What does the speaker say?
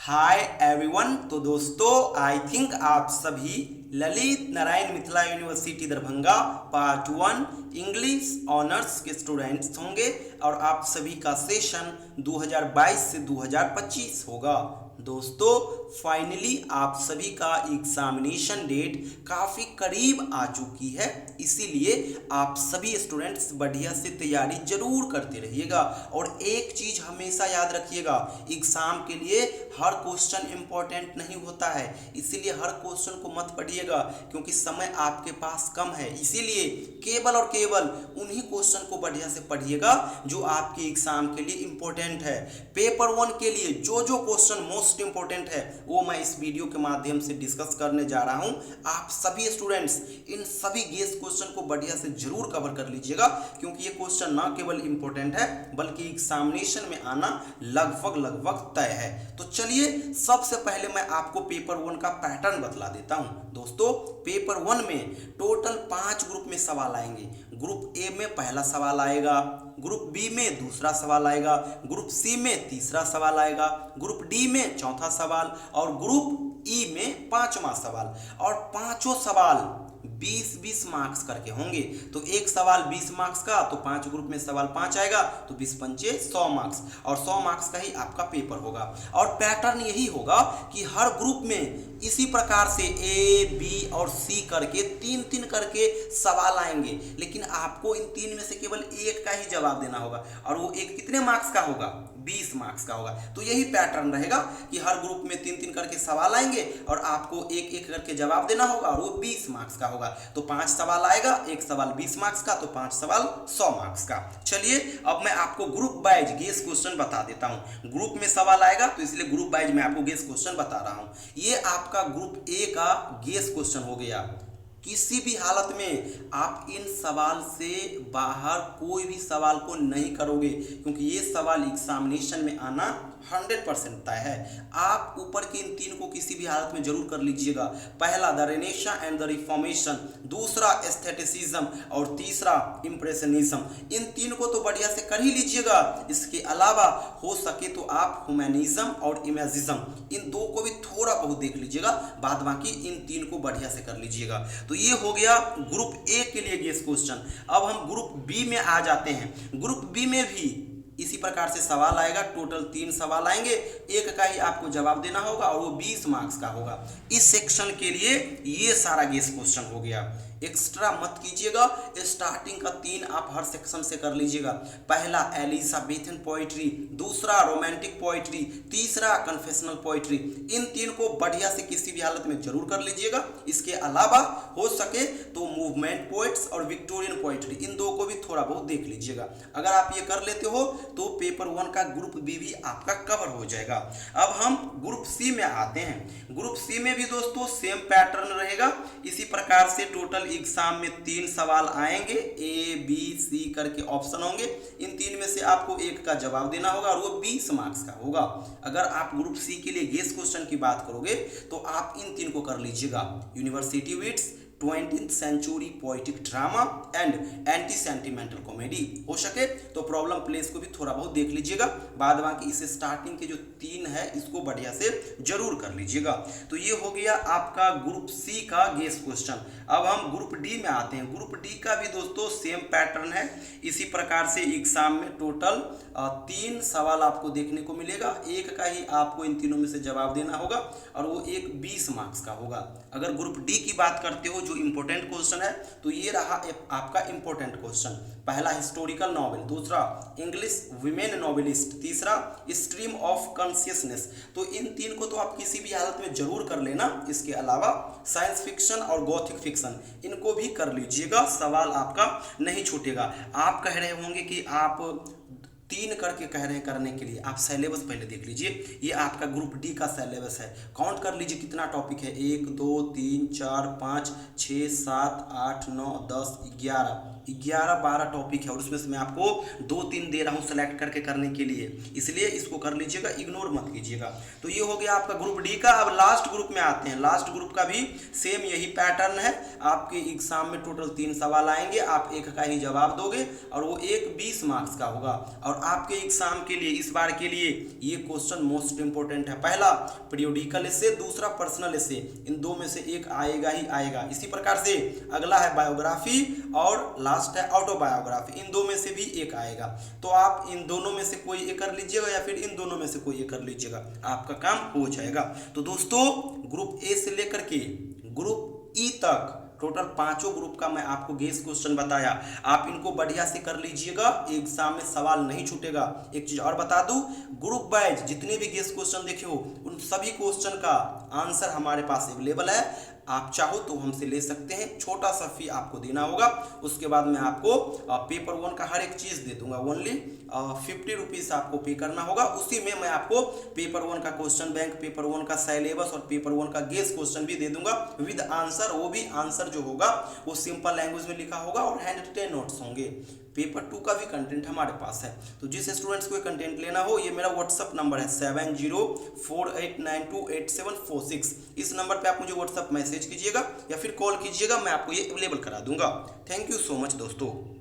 Hi everyone. तो दोस्तों I think आप सभी Lalit Narayan Mithila university Darbhanga part 1 English honours के स्टूडेंट्स होंगे और आप सभी का सेशन 2022 से 2025 होगा। दोस्तों फाइनली आप सभी का एग्जामिनेशन डेट काफ़ी करीब आ चुकी है, इसीलिए आप सभी स्टूडेंट्स बढ़िया से तैयारी जरूर करते रहिएगा। और एक चीज़ हमेशा याद रखिएगा, एग्ज़ाम के लिए हर क्वेश्चन इम्पोर्टेंट नहीं होता है, इसीलिए हर क्वेश्चन को मत पढ़िएगा क्योंकि समय आपके पास कम है। इसीलिए केवल और केवल उन्हीं क्वेश्चन को बढ़िया से पढ़िएगा जो आपके एग्ज़ाम के लिए इम्पोर्टेंट है। पेपर 1 के लिए जो जो क्वेश्चन मोस्ट इंपॉर्टेंट है वो मैं इस वीडियो के माध्यम से डिस्कस करने जा रहा हूं। आप सभी स्टूडेंट्स इन सभी गेस क्वेश्चन को बढ़िया से जरूर कवर कर लीजिएगा क्योंकि ये क्वेश्चन ना केवल इंपॉर्टेंट है बल्कि एग्जामिनेशन में आना लगभग तय है। तो चलिए सबसे पहले मैं आपको पेपर 1 का पैटर्न बतला देता हूं। दोस्तों पेपर 1 में टोटल 5 ग्रुप में सवाल आएंगे। ग्रुप ए में पहला सवाल आएगा, ग्रुप बी में दूसरा सवाल आएगा, ग्रुप सी में तीसरा सवाल आएगा, ग्रुप डी में चौथा सवाल और ग्रुप ई में 5वां सवाल। और पांचों सवाल 20-20 मार्क्स करके होंगे। तो एक सवाल 20 मार्क्स का, तो 5 ग्रुप में सवाल 5 आएगा, तो 20 पंचे 100 मार्क्स और 100 मार्क्स का ही आपका पेपर होगा। और पैटर्न यही होगा कि हर ग्रुप में इसी प्रकार से ए बी और सी करके 3-3 करके सवाल आएंगे, लेकिन आपको इन 3 में से केवल एक का ही जवाब देना होगा और वो एक कितने मार्क्स का होगा? 20 मार्क्स का होगा। तो यही पैटर्न रहेगा कि हर ग्रुप में 3-3 करके सवाल आएंगे और आपको एक एक करके जवाब देना होगा और वो 20 मार्क्स का होगा। तो 5 सवाल आएगा, एक सवाल 20 मार्क्स का, तो 5 सवाल 100 मार्क्स का। चलिए अब मैं आपको ग्रुप वाइज गेस क्वेश्चन बता देता हूं। ग्रुप में सवाल आएगा तो इसलिए ग्रुप वाइज मैं आपको गेस क्वेश्चन बता रहा हूं। ये आपका ग्रुप ए का गेस क्वेश्चन हो गया। किसी भी हालत में आप इन सवाल से बाहर कोई भी सवाल को नहीं करोगे क्योंकि ये सवाल एग्जामिनेशन में आना 100% तय है। आप ऊपर के इन 3 को किसी भी हालत में जरूर कर लीजिएगा। पहला the renaissance and the reformation, दूसरा एस्थेटिसिज्म और तीसरा इंप्रेशनिज्म। इन 3 को तो बढ़िया से कर ही लीजिएगा। इसके अलावा हो सके तो आप ह्यूमनिज्म और इमेजिज्म इन 2 को भी थोड़ा बहुत देख लीजिएगा, बाद बाकी इन 3 को बढ़िया से कर लीजिएगा। तो ये हो गया ग्रुप ए के लिए गेस क्वेश्चन। अब हम ग्रुप बी में आ जाते हैं। ग्रुप बी में भी इसी प्रकार से सवाल आएगा। टोटल 3 सवाल आएंगे, एक का ही आपको जवाब देना होगा और वो 20 मार्क्स का होगा। इस सेक्शन के लिए ये सारा गेस क्वेश्चन हो गया। एक्स्ट्रा मत कीजिएगा, स्टार्टिंग का 3 आप हर सेक्शन से कर लीजिएगा। पहला एलिजाबेथन पोइट्री, दूसरा रोमांटिक पोइट्री, तीसरा कन्फेशनल पोइट्री। इन 3 को बढ़िया से किसी भी हालत में जरूर कर लीजिएगा। इसके अलावा हो सके तो मूवमेंट पोइट्स और विक्टोरियन पोइट्री, इन 2 को भी थोड़ा बहुत देख लीजिएगा। अगर आप ये कर लेते हो तो पेपर 1 का ग्रुप बी भी आपका कवर हो जाएगा। अब हम ग्रुप सी में आते हैं। ग्रुप सी में भी दोस्तों सेम पैटर्न रहेगा। इसी प्रकार से टोटल एग्जाम में 3 सवाल आएंगे, ए बी सी करके ऑप्शन होंगे। इन 3 में से आपको एक का जवाब देना होगा और वो 20 मार्क्स का होगा। अगर आप ग्रुप सी के लिए गेस क्वेश्चन की बात करोगे तो आप इन 3 को कर लीजिएगा। University wits, 20th century poetic drama and anti sentimental comedy. हो सके तो प्रॉब्लम प्लेस को भी थोड़ा बहुत देख लीजिएगा। बाद बाकी इस स्टार्टिंग के जो 3 है इसको बढ़िया से जरूर कर लीजिएगा। तो ये हो गया आपका ग्रुप सी का गेस क्वेश्चन। अब हम ग्रुप डी में आते हैं। ग्रुप डी का भी दोस्तों सेम पैटर्न है। इसी प्रकार से एग्जाम में टोटल 3 सवाल आपको देखने को मिलेगा, एक का ही आपको इन 3 में से जवाब देना होगा और वो एक 20 मार्क्स का होगा। अगर ग्रुप डी की बात करते हो जो इंपॉर्टेंट क्वेश्चन है तो ये रहा आपका इंपॉर्टेंट क्वेश्चन। पहला हिस्टोरिकल नॉवेल, दूसरा इंग्लिश विमेन नॉवेलिस्ट, तीसरा स्ट्रीम ऑफ कॉन्शियसनेस। तो इन 3 को तो आप किसी भी हालत में जरूर कर लेना। इसके अलावा साइंस फिक्शन और गॉथिक फिक्शन इनको भी कर लीजिएगा, सवाल आपका नहीं छूटेगा। आप कह रहे होंगे कि आप 3 करके कह रहे हैं करने के लिए, आप सिलेबस पहले देख लीजिए। ये आपका ग्रुप डी का सिलेबस है। काउंट कर लीजिए कितना टॉपिक है, 1 2 3 4 5 6 7 8 9 10 11 11-12 टॉपिक है और उसमें से मैं आपको 2-3 दे रहा हूँ सेलेक्ट करके करने के लिए, इसलिए इसको कर लीजिएगा, इग्नोर मत कीजिएगा। तो ये हो गया आपका ग्रुप डी का। अब लास्ट ग्रुप में आते हैं। लास्ट ग्रुप का भी सेम यही पैटर्न है। आपके एग्जाम में टोटल 3 सवाल आएंगे, आप एक का ही जवाब दोगे और वो एक 20 मार्क्स का होगा। और आपके एग्जाम के लिए इस बार के लिए ये क्वेश्चन मोस्ट इंपोर्टेंट है। पहला पीरियोडिकल एसे, दूसरा पर्सनल एसे, इन दो में से एक आएगा ही आएगा। इसी प्रकार से अगला है बायोग्राफी और लास्ट है ऑटोबायोग्राफी, इन दो में से भी एक आएगा। तो आप इन दोनों में से कोई एक कर लीजिएगा या फिर इन दोनों में से कोई एक कर लीजिएगा, आपका काम हो जाएगा। तो दोस्तों ग्रुप ए से लेकर के ग्रुप ई तक टोटल 5 ग्रुप का मैं आपको गेस क्वेश्चन बताया। आप इनको बढ़िया से कर लीजिएगा, एग्जाम में सवाल नहीं छूटेगा। एक चीज और बता दूं, ग्रुप वाइज जितने भी गेस क्वेश्चन देखे हो उन सभी क्वेश्चन का आंसर हमारे पास अवेलेबल है। आप चाहो तो हमसे ले सकते हैं, छोटा सा फी आपको देना होगा। उसके बाद मैं आपको पेपर 1 का हर एक चीज दे दूंगा। ओनली 50 रुपीज आपको पे करना होगा। उसी में मैं आपको पेपर 1 का क्वेश्चन बैंक, पेपर 1 का सिलेबस और पेपर 1 का गेस क्वेश्चन भी दे दूंगा विद आंसर। वो भी आंसर जो होगा वो सिंपल लैंग्वेज में लिखा होगा और हैंड रिटेन नोट्स होंगे। पेपर 2 का भी कंटेंट हमारे पास है। तो जिस स्टूडेंट्स को कंटेंट लेना हो, ये मेरा व्हाट्सअप नंबर है 7048928746। इस नंबर पे आप मुझे व्हाट्सअप मैसेज कीजिएगा या फिर कॉल कीजिएगा, मैं आपको ये अवेलेबल करा दूंगा। थैंक यू सो मच दोस्तों।